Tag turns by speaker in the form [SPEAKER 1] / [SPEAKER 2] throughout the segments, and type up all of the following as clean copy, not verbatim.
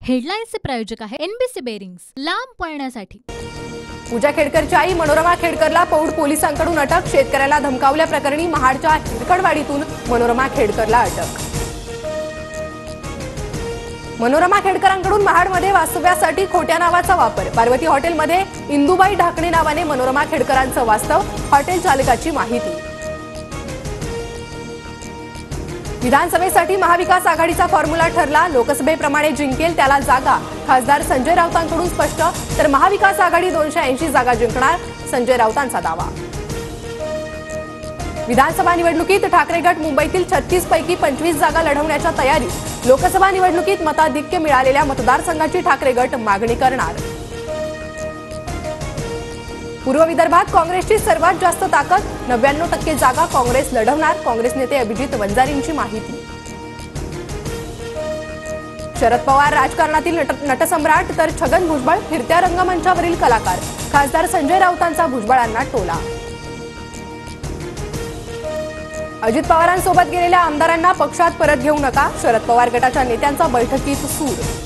[SPEAKER 1] हेडलाईन्सचे प्रायोजक आहे NBC bearings, लांब पळण्यासाठी।
[SPEAKER 2] पूजा खेडकरची आई मनोरमा खेडकरला पौड पोलिसांकडून अटक। शेतकऱ्याला धमकावल्याप्रकरणी महाडच्या हिरकणवाडीतून मनोरमा खेडकरला अटक। मनोरमा खेडकरांकडून महाडमध्ये वास्तव्यासाठी खोट्या नावाचा वापर। पार्वती हॉटेलमध्ये इंदुबाई ढाकणे नावाने मनोरमा खेडकरांचं वास्तव। हॉटेल चालकाची माहिती। विधानसभेसाठी महाविकास आघाडीचा फॉर्म्युला ठरला। लोकसभेप्रमाणे जिंकेल त्याला जागा। खासदार संजय राऊतांकडून स्पष्ट। तर महाविकास आघाडी 280 जागा जिंकणार, संजय राऊतांचा दावा। विधानसभा निवडणुकीत ठाकरे गट मुंबईतील 36 पैकी 25 जागा लढवण्याच्या तयारीत। लोकसभा निवडणुकीत मताधिक्य मिळालेल्या मतदारसंघाची ठाकरे गट मागणी करणार। पूर्व विदर्भात काँग्रेसची सर्वात जास्त ताकद। 99% जागा काँग्रेस लढवणार, काँग्रेस नेते अभिजित वंजारींची माहिती। शरद पवार राजकारणातील नटसम्राट तर छगन भुजबळ फिरत्या रंगमंचावरील कलाकार। खासदार संजय राऊतांचा भुजबळांना टोला। अजित पवारांसोबत गेलेल्या आमदारांना पक्षात परत घेऊ नका, शरद पवार गटाच्या नेत्यांचा बैठकीत सूर।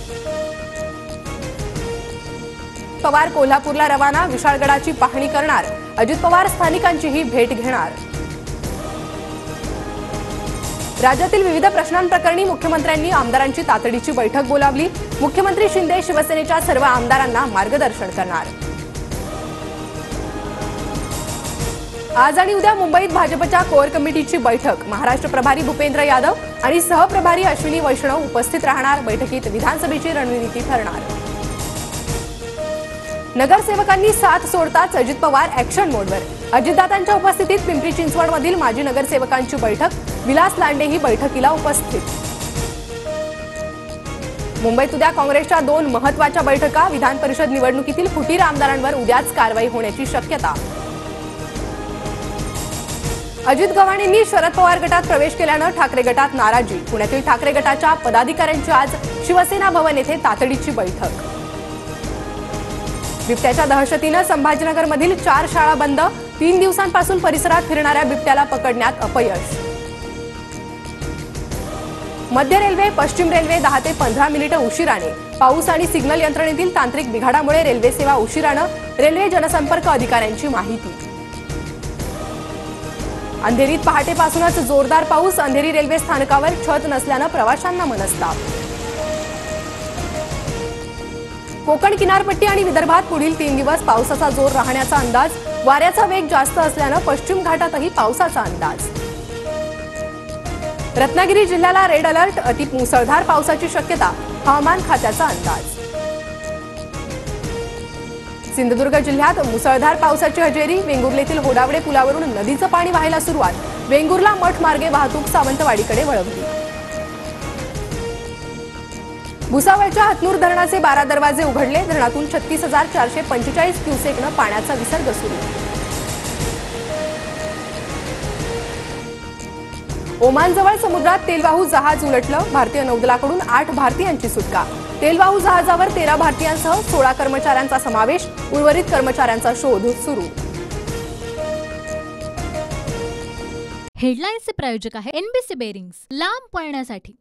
[SPEAKER 2] पवार कोल्हापूरला रवाना, विशाळगडाची पाहणी करणार। अजित पवार स्थानिकांचीही भेट घेणार। राज्यातील विविध प्रश्नांप्रकरणी मुख्यमंत्र्यांनी आमदारांची तातडीची बैठक बोलावली। मुख्यमंत्री शिंदे शिवसेनेच्या सर्व आमदारांना मार्गदर्शन करणार। आज आणि उद्या मुंबईत भाजपच्या कोर कमिटीची बैठक। महाराष्ट्र प्रभारी भूपेंद्र यादव आणि सहप्रभारी अश्विनी वैष्णव उपस्थित राहणार। बैठकीत विधानसभेची रणनीती ठरणार। नगरसेवकांनी साथ सोडताच अजित पवार ऍक्शन मोडवर। अजितदादांच्या उपस्थितीत पिंपरी चिंचवडमधील माजी नगरसेवकांची बैठक। विलास लांडे ही बैठकीला उपस्थित। मुंबईत उद्या काँग्रेसच्या 2 महत्त्वाच्या बैठका। विधान परिषद निवडणुकीतील फुटीर आमदारांवर उद्याच कारवाई होण्याची शक्यता। अजित गव्हाणेंनी शरद पवार गटात प्रवेश केल्यानं ठाकरे गटात नाराजी। पुण्यातील ठाकरे गटाच्या पदाधिकाऱ्यांची आज शिवसेना भवन येथे तातडीची बैठक। बिबट्याच्या दहशतीनं संभाजीनगरमधील 4 शाळा बंद। 3 दिवसांपासून परिसरात फिरणाऱ्या बिबट्याला पकडण्यात अपयश। मध्य रेल्वे पश्चिम रेल्वे 10 ते 15 मिनिटे उशिराने। पाऊस आणि सिग्नल यंत्रणेतील तांत्रिक बिघाडामुळे रेल्वे सेवा उशिरानं, रेल्वे जनसंपर्क अधिकाऱ्यांची माहिती। अंधेरीत पहाटेपासूनच जोरदार पाऊस। अंधेरी रेल्वे स्थानकावर छत नसल्यानं प्रवाशांना मनस्ताप। कोकण किनारपट्टी आणि विदर्भात पुढील 3 दिवस पावसाचा जोर राहण्याचा अंदाज। वाऱ्याचा वेग जास्त असल्यानं पश्चिम घाटातही पावसाचा अंदाज। रत्नागिरी जिल्ह्याला रेड अलर्ट, अति मुसळधार पावसाची शक्यता, हवामान खात्याचा अंदाज। सिंधुदुर्ग जिल्ह्यात मुसळधार पावसाची हजेरी। वेंगुर्लेतील होडावडे पुलावरून नदीचं पाणी वाहायला सुरुवात। वेंगुर्ला मठ मार्गे वाहतूक सावंतवाडीकडे वळवली। भुसावळच्या हतनूर धरणाचे 12 दरवाजे उघडले। धरणातून 36,445 क्युसेकनं पाण्याचा विसर्ग सुरू। ओमानजवळ समुद्रात तेलवाहू जहाज उलटलं। भारतीय नौदलाकडून 8 भारतीयांची सुटका। तेलवाहू जहाजावर 13 भारतीयांसह 16 कर्मचाऱ्यांचा समावेश। उर्वरित कर्मचाऱ्यांचा शोध सुरू।
[SPEAKER 1] हेडलाईन्सचे प्रायोजक आहे एनबीसी बेरिंग्स, लांब पळण्यासाठी।